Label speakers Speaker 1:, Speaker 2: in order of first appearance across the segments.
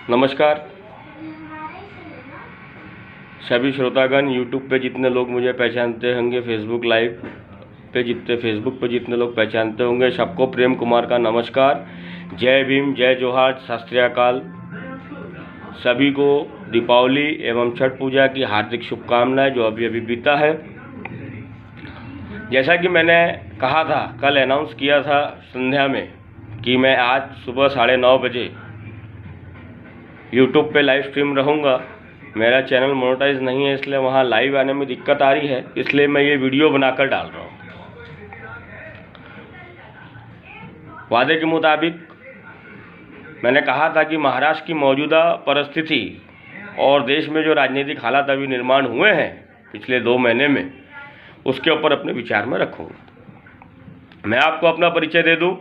Speaker 1: नमस्कार सभी श्रोतागण। यूट्यूब पे जितने लोग मुझे पहचानते होंगे, फेसबुक पे जितने लोग पहचानते होंगे, सबको प्रेम कुमार का नमस्कार। जय भीम, जय जोहार, सत श्री अकाल। सभी को दीपावली एवं छठ पूजा की हार्दिक शुभकामनाएं जो अभी अभी बीता है। जैसा कि मैंने कहा था, कल अनाउंस किया था संध्या में कि मैं आज सुबह 9:30 बजे यूट्यूब पे लाइव स्ट्रीम रहूँगा। मेरा चैनल मोनेटाइज नहीं है, इसलिए वहाँ लाइव आने में दिक्कत आ रही है, इसलिए मैं ये वीडियो बनाकर डाल रहा हूँ। वादे के मुताबिक मैंने कहा था कि महाराष्ट्र की मौजूदा परिस्थिति और देश में जो राजनीतिक हालात अभी निर्माण हुए हैं पिछले 2 महीने में, उसके ऊपर अपने विचार में रखूँगा। मैं आपको अपना परिचय दे दूँ।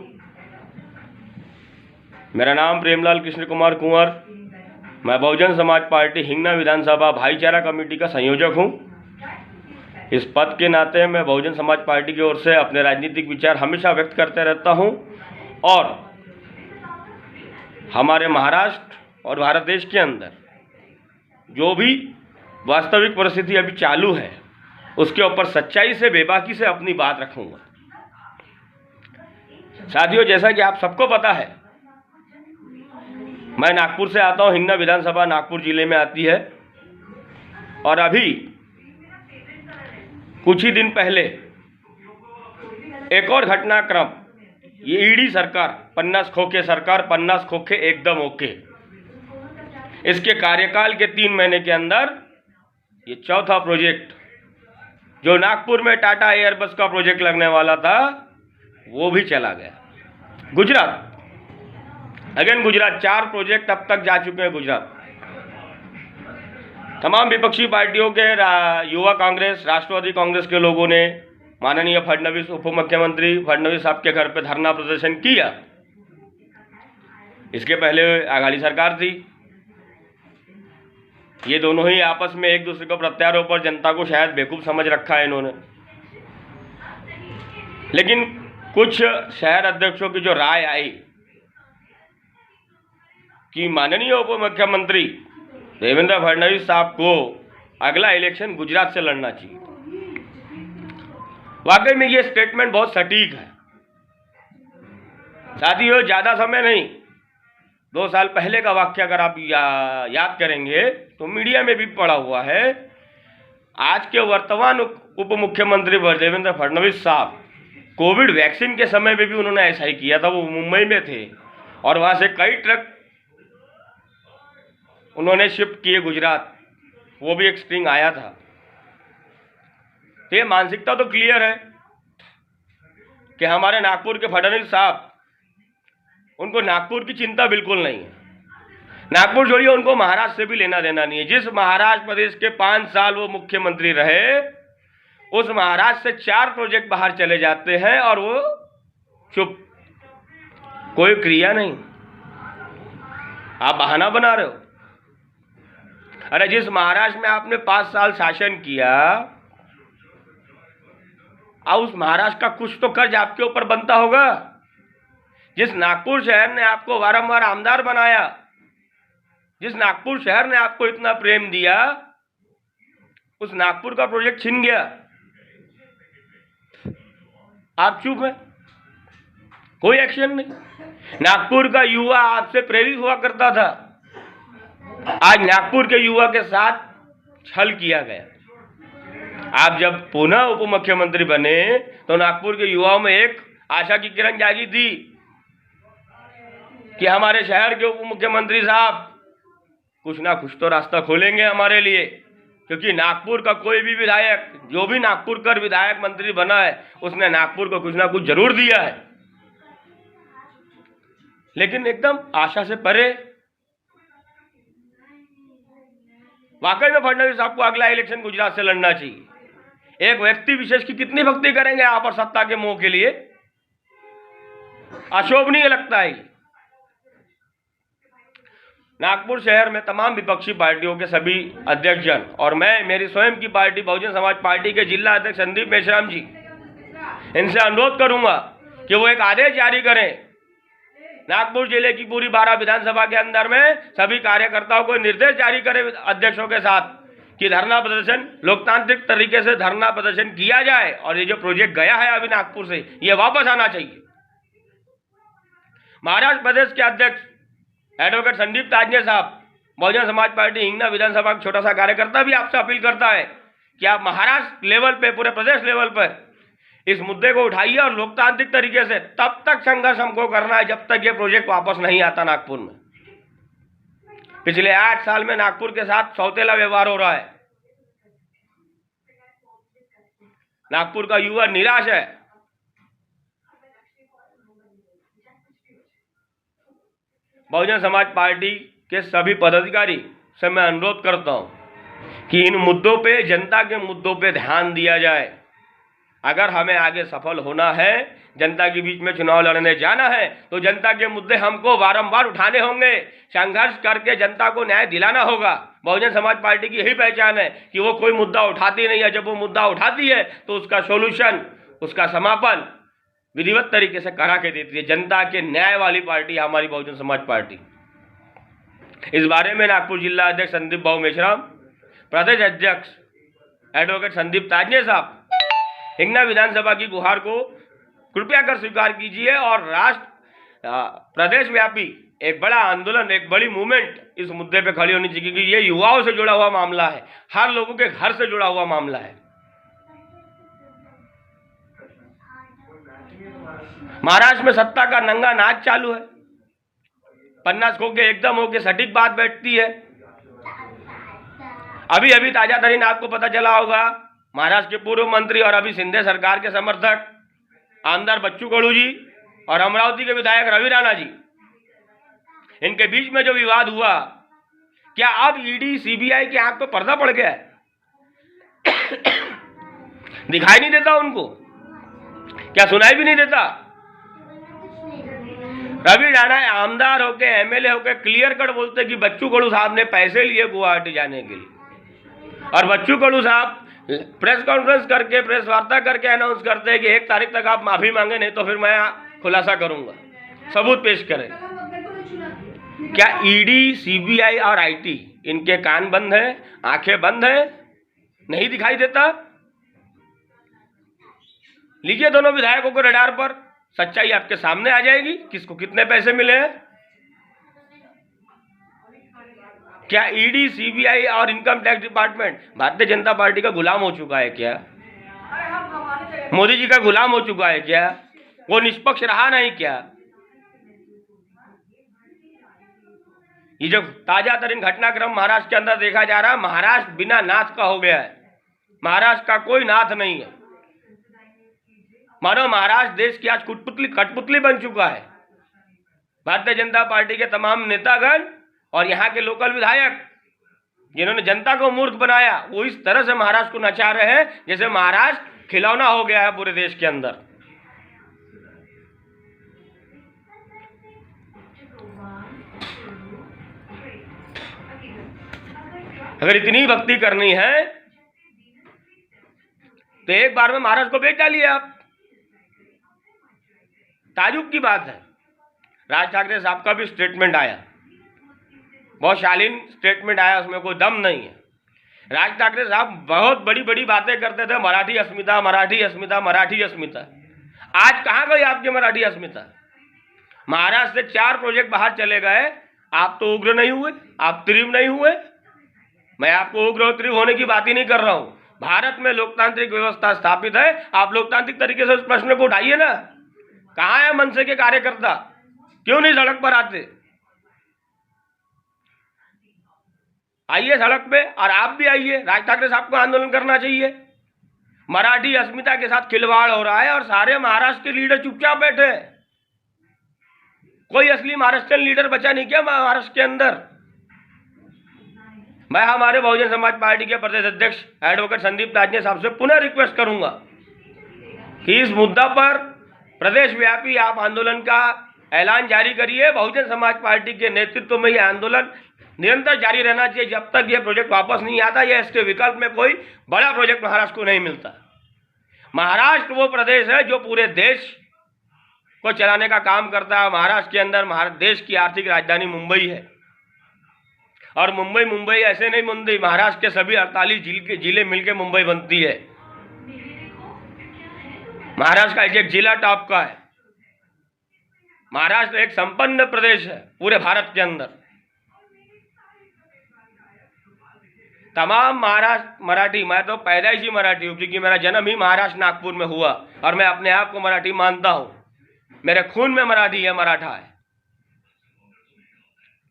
Speaker 1: मेरा नाम प्रेमलाल कृष्ण कुमार कुंवर। मैं बहुजन समाज पार्टी हिंगना विधानसभा भाईचारा कमेटी का संयोजक हूं। इस पद के नाते मैं बहुजन समाज पार्टी की ओर से अपने राजनीतिक विचार हमेशा व्यक्त करते रहता हूं और हमारे महाराष्ट्र और भारत देश के अंदर जो भी वास्तविक परिस्थिति अभी चालू है उसके ऊपर सच्चाई से, बेबाकी से अपनी बात रखूंगा। साथियों, जैसा कि आप सबको पता है, मैं नागपुर से आता हूँ। हिंगना विधानसभा नागपुर जिले में आती है और अभी कुछ ही दिन पहले एक और घटनाक्रम, ये ईडी सरकार 50 खोखे सरकार, 50 खोखे एकदम ओके, इसके कार्यकाल के 3 महीने के अंदर ये चौथा प्रोजेक्ट जो नागपुर में टाटा एयरबस का प्रोजेक्ट लगने वाला था वो भी चला गया। गुजरात, अगेन गुजरात, 4 प्रोजेक्ट अब तक जा चुके हैं गुजरात। तमाम विपक्षी पार्टियों के युवा कांग्रेस, राष्ट्रवादी कांग्रेस के लोगों ने माननीय फडणवीस, उप मुख्यमंत्री फडणवीस साहब के घर पे धरना प्रदर्शन किया। इसके पहले आघाड़ी सरकार थी। ये दोनों ही आपस में एक दूसरे को प्रत्यारोप पर जनता को शायद बेवकूफ़ समझ रखा है इन्होंने। लेकिन कुछ शहर अध्यक्षों की जो राय आई कि माननीय उप मुख्यमंत्री देवेंद्र फडणवीस साहब को अगला इलेक्शन गुजरात से लड़ना चाहिए। वाकई में ये स्टेटमेंट बहुत सटीक है। साथियों, ज़्यादा समय नहीं, 2 साल पहले का वाक्य अगर आप याद करेंगे तो मीडिया में भी पड़ा हुआ है। आज के वर्तमान उप मुख्यमंत्री देवेंद्र फडणवीस साहब कोविड वैक्सीन के समय में भी उन्होंने ऐसा ही किया था। वो मुंबई में थे और वहाँ से कई ट्रक उन्होंने शिफ्ट किए गुजरात, वो भी एक स्ट्रिंग आया था। तो ये मानसिकता तो क्लियर है कि हमारे नागपुर के फडणवीस साहब, उनको नागपुर की चिंता बिल्कुल नहीं है। नागपुर छोड़िए, उनको महाराष्ट्र से भी लेना देना नहीं है। जिस महाराष्ट्र प्रदेश के 5 साल वो मुख्यमंत्री रहे, उस महाराष्ट्र से 4 प्रोजेक्ट बाहर चले जाते हैं और वो चुप, कोई क्रिया नहीं। आप बहाना बना रहे हो। अरे जिस महाराष्ट्र में आपने 5 साल शासन किया, अब उस महाराष्ट्र का कुछ तो कर्ज आपके ऊपर बनता होगा। जिस नागपुर शहर ने आपको बारंबार आमदार बनाया, जिस नागपुर शहर ने आपको इतना प्रेम दिया, उस नागपुर का प्रोजेक्ट छिन गया, आप चुप हैं, कोई एक्शन नहीं। नागपुर का युवा आपसे प्रेरित हुआ करता था, आज नागपुर के युवा के साथ छल किया गया। आप जब पुनः उप मुख्यमंत्री बने तो नागपुर के युवाओं में एक आशा की किरण जागी थी कि हमारे शहर के उप मुख्यमंत्री साहब कुछ ना कुछ तो रास्ता खोलेंगे हमारे लिए, क्योंकि नागपुर का कोई भी विधायक, जो भी नागपुर का विधायक मंत्री बना है, उसने नागपुर को कुछ ना कुछ जरूर दिया है। लेकिन एकदम आशा से परे। वाकई में फडणवीस साहब को अगला इलेक्शन गुजरात से लड़ना चाहिए। एक व्यक्ति विशेष की कितनी भक्ति करेंगे आप और सत्ता के मोह के लिए? अशोभनीय लगता है। नागपुर शहर में तमाम विपक्षी पार्टियों के सभी अध्यक्षजन और मैं, मेरी स्वयं की पार्टी बहुजन समाज पार्टी के जिला अध्यक्ष संदीप मेश्राम जी, इनसे अनुरोध करूंगा कि वो एक आदेश जारी करें नागपुर जिले की पूरी 12 विधानसभा के अंदर में सभी कार्यकर्ताओं को निर्देश जारी करे अध्यक्षों के साथ कि धरना प्रदर्शन लोकतांत्रिक तरीके से धरना प्रदर्शन किया जाए और ये जो प्रोजेक्ट गया है अभी नागपुर से ये वापस आना चाहिए। महाराष्ट्र प्रदेश के अध्यक्ष एडवोकेट संदीप ताजने साहब, बहुजन समाज पार्टी हिंगना विधानसभा का छोटा सा कार्यकर्ता, भी आपसे अपील करता है कि आप महाराष्ट्र लेवल पे, पूरे प्रदेश लेवल पर इस मुद्दे को उठाइए और लोकतांत्रिक तरीके से तब तक संघर्ष हमको करना है जब तक ये प्रोजेक्ट वापस नहीं आता नागपुर में। पिछले 8 साल में नागपुर के साथ सौतेला व्यवहार हो रहा है। नागपुर का युवा निराश है। बहुजन समाज पार्टी के सभी पदाधिकारी से मैं अनुरोध करता हूं कि इन मुद्दों पे, जनता के मुद्दों पे ध्यान दिया जाए। अगर हमें आगे सफल होना है, जनता के बीच में चुनाव लड़ने जाना है, तो जनता के मुद्दे हमको बारंबार उठाने होंगे, संघर्ष करके जनता को न्याय दिलाना होगा। बहुजन समाज पार्टी की यही पहचान है कि वो कोई मुद्दा उठाती नहीं है, जब वो मुद्दा उठाती है तो उसका सोल्यूशन, उसका समापन विधिवत तरीके से करा के देती है। जनता के न्याय वाली पार्टी हमारी बहुजन समाज पार्टी। इस बारे में नागपुर जिला अध्यक्ष संदीप भाऊ मेश्राम, प्रदेश अध्यक्ष एडवोकेट संदीप ताजने साहब हिंगना विधानसभा की गुहार को कृपया कर स्वीकार कीजिए और राष्ट्र प्रदेश व्यापी एक बड़ा आंदोलन, एक बड़ी मूवमेंट इस मुद्दे पे खड़ी होनी चाहिए, क्योंकि ये युवाओं से जुड़ा हुआ मामला है, हर लोगों के घर से जुड़ा हुआ मामला है। महाराष्ट्र में सत्ता का नंगा नाच चालू है। पन्ना खो के एकदम होके सटीक बात बैठती है। अभी अभी ताजा तरीन आपको पता चला होगा, महाराष्ट्र के पूर्व मंत्री और अभी शिंदे सरकार के समर्थक आमदार बच्चू कडू जी और अमरावती के विधायक रवि राणा जी, इनके बीच में जो विवाद हुआ, क्या अब ईडी सीबीआई की आंख पे पर्दा पड़ गया है? दिखाई नहीं देता उनको? क्या सुनाई भी नहीं देता? रवि राणा आमदार होके, एमएलए होके क्लियर कट बोलते कि बच्चू कडू साहब ने पैसे लिए गुवाहाटी जाने के लिए, और बच्चू कडू साहब प्रेस कॉन्फ्रेंस करके, प्रेस वार्ता करके अनाउंस करते हैं कि 1 तारीख तक आप माफी मांगे, नहीं तो फिर मैं खुलासा करूंगा, सबूत पेश करें। क्या ईडी, सीबीआई और आईटी इनके कान बंद है, आंखें बंद है, नहीं दिखाई देता? लीजिए दोनों विधायकों को रडार पर, सच्चाई आपके सामने आ जाएगी, किसको कितने पैसे मिले हैं। क्या ईडी, सीबीआई और income tax department Bharatiya Janata party का गुलाम हो चुका है क्या? मोदी जी का गुलाम हो चुका है क्या? वो निष्पक्ष रहा नहीं क्या? ये जो ताजा तरीन घटनाक्रम महाराष्ट्र के अंदर देखा जा रहा है, महाराष्ट्र बिना नाथ का हो गया है। महाराष्ट्र का कोई नाथ नहीं है। मानो महाराष्ट्र देश की आज कठपुतली बन चुका है। भारतीय जनता पार्टी के तमाम नेतागण और यहाँ के लोकल विधायक जिन्होंने जनता को मूर्ख बनाया, वो इस तरह से महाराष्ट्र को नचा रहे हैं जैसे महाराष्ट्र खिलौना हो गया है पूरे देश के अंदर। अगर इतनी भक्ति करनी है तो एक बार में महाराष्ट्र को बेच डालिए आप। ताजुब की बात है, राज ठाकरे साहब का भी स्टेटमेंट आया, बहुत शालीन स्टेटमेंट आया, उसमें कोई दम नहीं है। राज ठाकरे साहब बहुत बड़ी बड़ी बातें करते थे, मराठी अस्मिता, मराठी अस्मिता, मराठी अस्मिता। आज कहाँ गई आपकी मराठी अस्मिता? महाराष्ट्र से 4 प्रोजेक्ट बाहर चले गए, आप तो उग्र नहीं हुए, आप तीव्र नहीं हुए। मैं आपको उग्र और तीव्र होने की बात ही नहीं कर रहा हूं। भारत में लोकतांत्रिक व्यवस्था स्थापित है, आप लोकतांत्रिक तरीके से उस प्रश्न को उठाइए ना। कहाँ है मनसे के कार्यकर्ता? क्यों नहीं सड़क पर आते? आइए सड़क पे, और आप भी आइए। राज ठाकरे साहब को आंदोलन करना चाहिए। मराठी अस्मिता के साथ खिलवाड़ हो रहा है और सारे महाराष्ट्र के लीडर चुपचाप बैठे हैं। कोई असली महाराष्ट्रियन लीडर बचा नहीं क्या महाराष्ट्र के अंदर? मैं हमारे बहुजन समाज पार्टी के प्रदेश अध्यक्ष एडवोकेट संदीप ताजने साहब से पुनः रिक्वेस्ट करूंगा कि इस मुद्दा पर प्रदेश व्यापी आप आंदोलन का ऐलान जारी करिए। बहुजन समाज पार्टी के नेतृत्व में यह आंदोलन निरंतर जारी रहना चाहिए जब तक यह प्रोजेक्ट वापस नहीं आता या इसके विकल्प में कोई बड़ा प्रोजेक्ट महाराष्ट्र को नहीं मिलता। महाराष्ट्र वो प्रदेश है जो पूरे देश को चलाने का काम करता है। महाराष्ट्र के अंदर देश की आर्थिक राजधानी मुंबई है, और मुंबई ऐसे नहीं बनती, महाराष्ट्र के सभी 48 जिले मिलकर मुंबई बनती है। महाराष्ट्र का एक जिला टॉप का है। महाराष्ट्र एक संपन्न प्रदेश है पूरे भारत के अंदर। तमाम महाराष्ट्र मराठी, मैं तो पैदाइशी मराठी हूँ क्योंकि मेरा जन्म ही महाराष्ट्र नागपुर में हुआ, और मैं अपने आप को मराठी मानता हूँ। मेरे खून में मराठी है, मराठा है।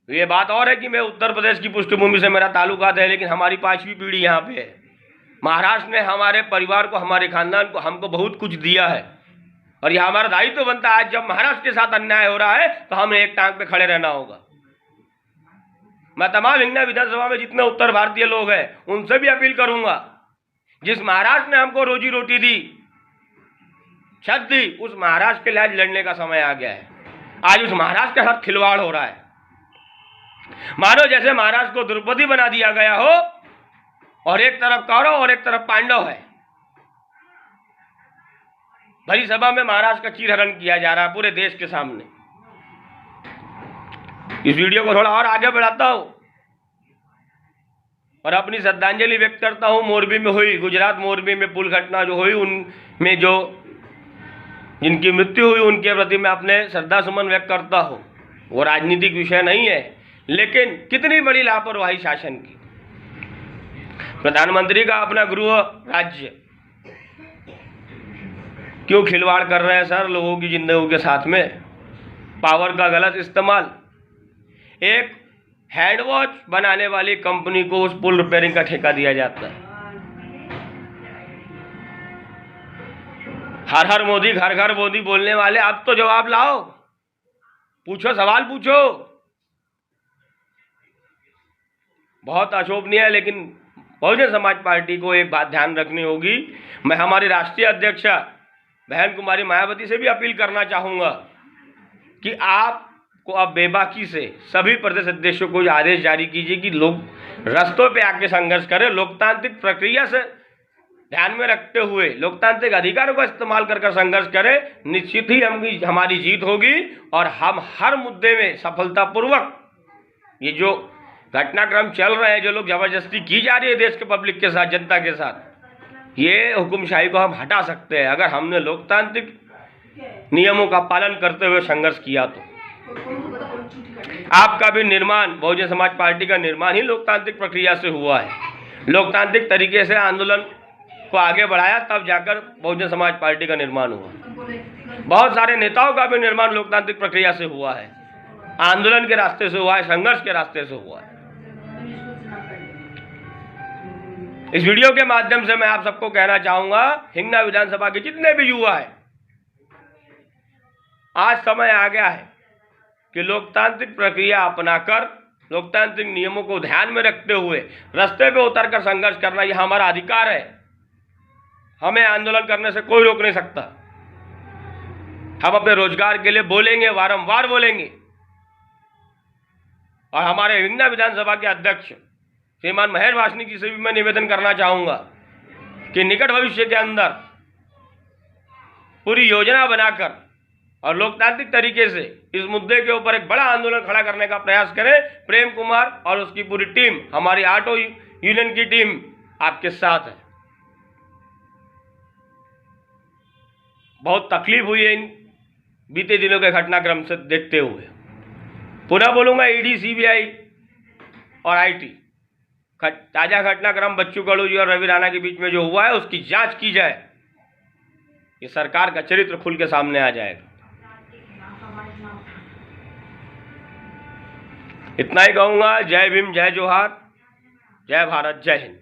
Speaker 1: ये बात और है कि मैं उत्तर प्रदेश की पृष्ठभूमि से मेरा ताल्लुकात है, लेकिन हमारी 5वीं पीढ़ी यहाँ पे है। महाराष्ट्र ने हमारे परिवार को, हमारे खानदान को, हमको बहुत कुछ दिया है, और यह हमारा दायित्व बनता है। आज जब महाराष्ट्र के साथ अन्याय हो रहा है तो हमें एक टांग पे खड़े रहना होगा। मैं तमाम हिंगना विधानसभा में जितने उत्तर भारतीय लोग हैं उनसे भी अपील करूंगा, जिस महाराष्ट्र ने हमको रोजी रोटी दी, छत दी, उस महाराष्ट्र के लिए लड़ने का समय आ गया है। आज उस महाराष्ट्र के साथ खिलवाड़ हो रहा है, मानो जैसे महाराष्ट्र को द्रौपदी बना दिया गया हो, और एक तरफ कौरव और एक तरफ पांडव है। भरी सभा में महाराष्ट्र का चीरहरण किया जा रहा है पूरे देश के सामने। इस वीडियो को थोड़ा और आगे बढ़ाता हूं और अपनी श्रद्धांजलि व्यक्त करता हूं। मोरबी में हुई, गुजरात मोरबी में पुल घटना जो हुई, उनमें जो जिनकी मृत्यु हुई उनके प्रति मैं अपने श्रद्धा सुमन व्यक्त करता हूं। वो राजनीतिक विषय नहीं है, लेकिन कितनी बड़ी लापरवाही शासन की। प्रधानमंत्री का अपना गृह राज्य क्यों खिलवाड़ कर रहे हैं सर लोगों की जिंदगी के साथ में? पावर का गलत इस्तेमाल। एक हैंड वॉच बनाने वाली कंपनी को उस पुल रिपेयरिंग का ठेका दिया जाता है। हर हर मोदी, घर घर मोदी बोलने वाले, अब तो जवाब लाओ, पूछो, सवाल पूछो। बहुत अशोभनीय है, लेकिन बहुजन समाज पार्टी को एक बात ध्यान रखनी होगी। मैं हमारी राष्ट्रीय अध्यक्षा बहन कुमारी मायावती से भी अपील करना चाहूंगा कि आपको अब बेबाकी से सभी प्रदेश अध्यक्षों को आदेश जारी कीजिए कि लोग रास्तों पे आके संघर्ष करें। लोकतांत्रिक प्रक्रिया से ध्यान में रखते हुए लोकतांत्रिक अधिकारों का इस्तेमाल कर संघर्ष करें। निश्चित ही हमारी जीत होगी, और हम हर मुद्दे में सफलतापूर्वक ये जो घटनाक्रम चल रहे हैं, जो लोग जबरदस्ती की जा रही है देश के पब्लिक के साथ, जनता के साथ, ये हुकुमशाही को हम हटा सकते हैं अगर हमने लोकतांत्रिक नियमों का पालन करते हुए संघर्ष किया। तो आपका भी निर्माण, बहुजन समाज पार्टी का निर्माण ही लोकतांत्रिक प्रक्रिया से हुआ है। लोकतांत्रिक तरीके से आंदोलन को आगे बढ़ाया, तब जाकर बहुजन समाज पार्टी का निर्माण हुआ। बहुत सारे नेताओं का भी निर्माण लोकतांत्रिक प्रक्रिया से हुआ है, आंदोलन के रास्ते से हुआ है, संघर्ष के रास्ते से हुआ है। इस वीडियो के माध्यम से मैं आप सबको कहना चाहूंगा, हिंगना विधानसभा के जितने भी युवा हैं, आज समय आ गया है कि लोकतांत्रिक प्रक्रिया अपनाकर, लोकतांत्रिक नियमों को ध्यान में रखते हुए रास्ते पे उतरकर संघर्ष करना, यह हमारा अधिकार है। हमें आंदोलन करने से कोई रोक नहीं सकता। हम अपने रोजगार के लिए बोलेंगे, वारंवार बोलेंगे। और हमारे हिंगना विधानसभा के अध्यक्ष श्रीमान महेश वासनिक जी से भी मैं निवेदन करना चाहूंगा कि निकट भविष्य के अंदर पूरी योजना बनाकर और लोकतांत्रिक तरीके से इस मुद्दे के ऊपर एक बड़ा आंदोलन खड़ा करने का प्रयास करें। प्रेम कुमार और उसकी पूरी टीम, हमारी ऑटो यूनियन की टीम आपके साथ है। बहुत तकलीफ हुई है इन बीते दिनों के घटनाक्रम से देखते हुए। पुनः बोलूंगा, ईडी, सीबीआई और आईटी ताजा घटनाक्रम बच्चू कडू जी और रवि राणा के बीच में जो हुआ है उसकी जांच की जाए। ये सरकार का चरित्र खुल के सामने आ जाएगा। इतना ही कहूंगा। जय भीम, जय जोहार, जय भारत, जय हिंद।